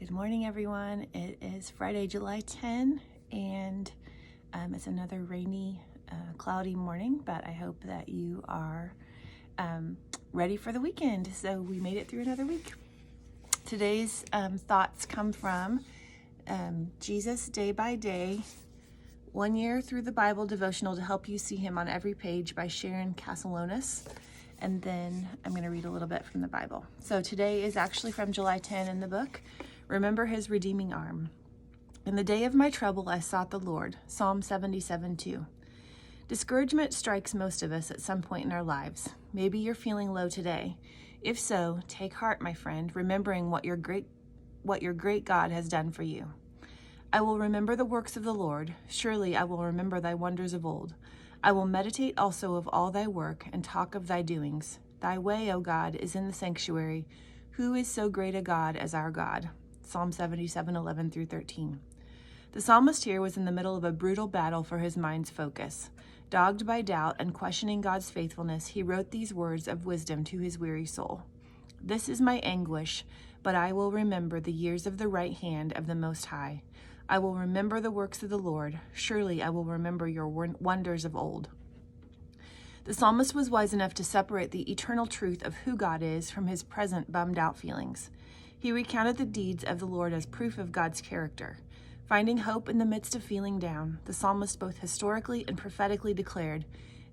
Good morning, everyone. It is Friday, July 10, and it's another rainy, cloudy morning, but I hope that you are ready for the weekend. So we made it through another week. Today's thoughts come from Jesus Day by Day, 1 year through the Bible devotional to help you see him on every page by Sharon Castellanos. And then I'm going to read a little bit from the Bible. So today is actually from July 10 in the book. Remember his redeeming arm. In the day of my trouble, I sought the Lord. Psalm 77:2. Discouragement strikes most of us at some point in our lives. Maybe you're feeling low today. If so, take heart, my friend, remembering what your great God has done for you. I will remember the works of the Lord. Surely I will remember thy wonders of old. I will meditate also of all thy work and talk of thy doings. Thy way, O God, is in the sanctuary. Who is so great a God as our God? Psalm 77:11 through 13. The psalmist here was in the middle of a brutal battle for his mind's focus. Dogged by doubt and questioning God's faithfulness, he wrote these words of wisdom to his weary soul. This is my anguish, but I will remember the years of the right hand of the Most High. I will remember the works of the Lord. Surely I will remember your wonders of old. The psalmist was wise enough to separate the eternal truth of who God is from his present bummed out feelings. He recounted the deeds of the Lord as proof of God's character. Finding hope in the midst of feeling down, the psalmist both historically and prophetically declared,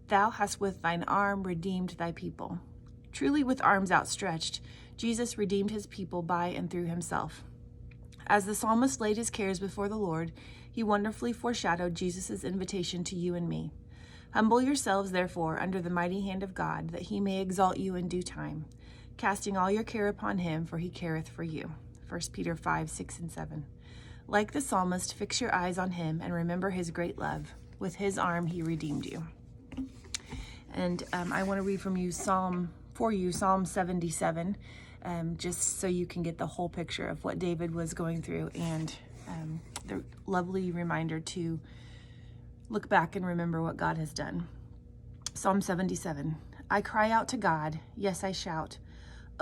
Thou hast with thine arm redeemed thy people. Truly with arms outstretched, Jesus redeemed his people by and through himself. As the psalmist laid his cares before the Lord, he wonderfully foreshadowed Jesus' invitation to you and me. Humble yourselves, therefore, under the mighty hand of God, that he may exalt you in due time, casting all your care upon him, for he careth for you. 1 Peter 5:6 and 7. Like the psalmist, fix your eyes on him and remember his great love. With his arm he redeemed you. And I want to read from you Psalm 77, just so you can get the whole picture of what David was going through, and the lovely reminder to look back and remember what God has done. Psalm 77. I cry out to God, yes, I shout.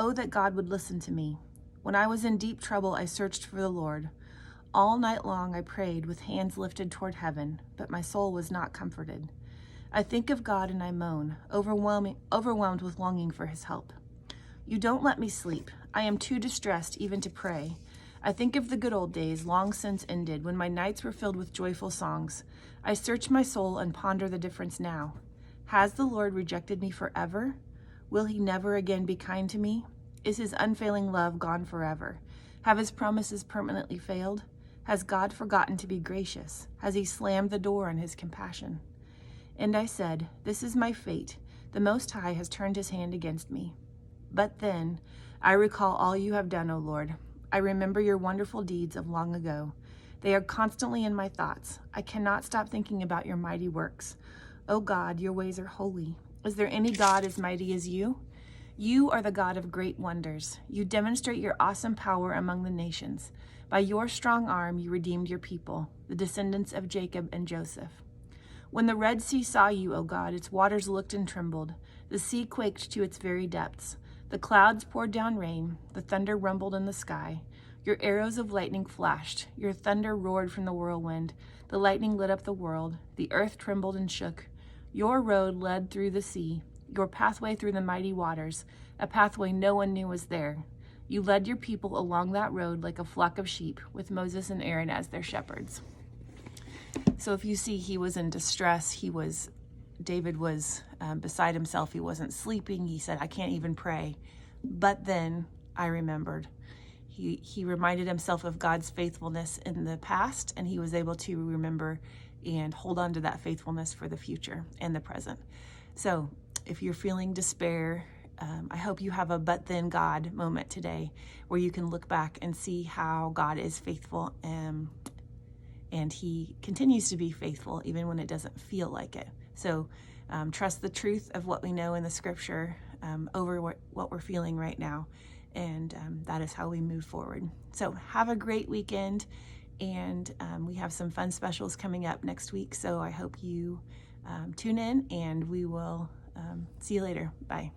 Oh, that God would listen to me. When I was in deep trouble, I searched for the Lord. All night long I prayed with hands lifted toward heaven, but my soul was not comforted. I think of God and I moan, overwhelmed with longing for his help. You don't let me sleep. I am too distressed even to pray. I think of the good old days long since ended, when my nights were filled with joyful songs. I search my soul and ponder the difference now. Has the Lord rejected me forever? Will he never again be kind to me? Is his unfailing love gone forever? Have his promises permanently failed? Has God forgotten to be gracious? Has he slammed the door on his compassion? And I said, This is my fate. The Most High has turned his hand against me. But then I recall all you have done, O Lord. I remember your wonderful deeds of long ago. They are constantly in my thoughts. I cannot stop thinking about your mighty works. O God, your ways are holy. Is there any God as mighty as you? You are the God of great wonders. You demonstrate your awesome power among the nations. By your strong arm, you redeemed your people, the descendants of Jacob and Joseph. When the Red Sea saw you, O God, its waters looked and trembled. The sea quaked to its very depths. The clouds poured down rain. The thunder rumbled in the sky. Your arrows of lightning flashed. Your thunder roared from the whirlwind. The lightning lit up the world. The earth trembled and shook. Your road led through the sea, your pathway through the mighty waters, a pathway no one knew was there. You led your people along that road like a flock of sheep, with Moses and Aaron as their shepherds. So if you see, he was in distress. David was beside himself. He wasn't sleeping. He said, I can't even pray. But then I remembered. He reminded himself of God's faithfulness in the past, and he was able to remember and hold on to that faithfulness for the future and the present. So if you're feeling despair, I hope you have a but then God moment today where you can look back and see how God is faithful, and he continues to be faithful even when it doesn't feel like it. So trust the truth of what we know in the scripture over what we're feeling right now, and that is how we move forward. So have a great weekend, and we have some fun specials coming up next week, so I hope you tune in, and we will see you later. Bye.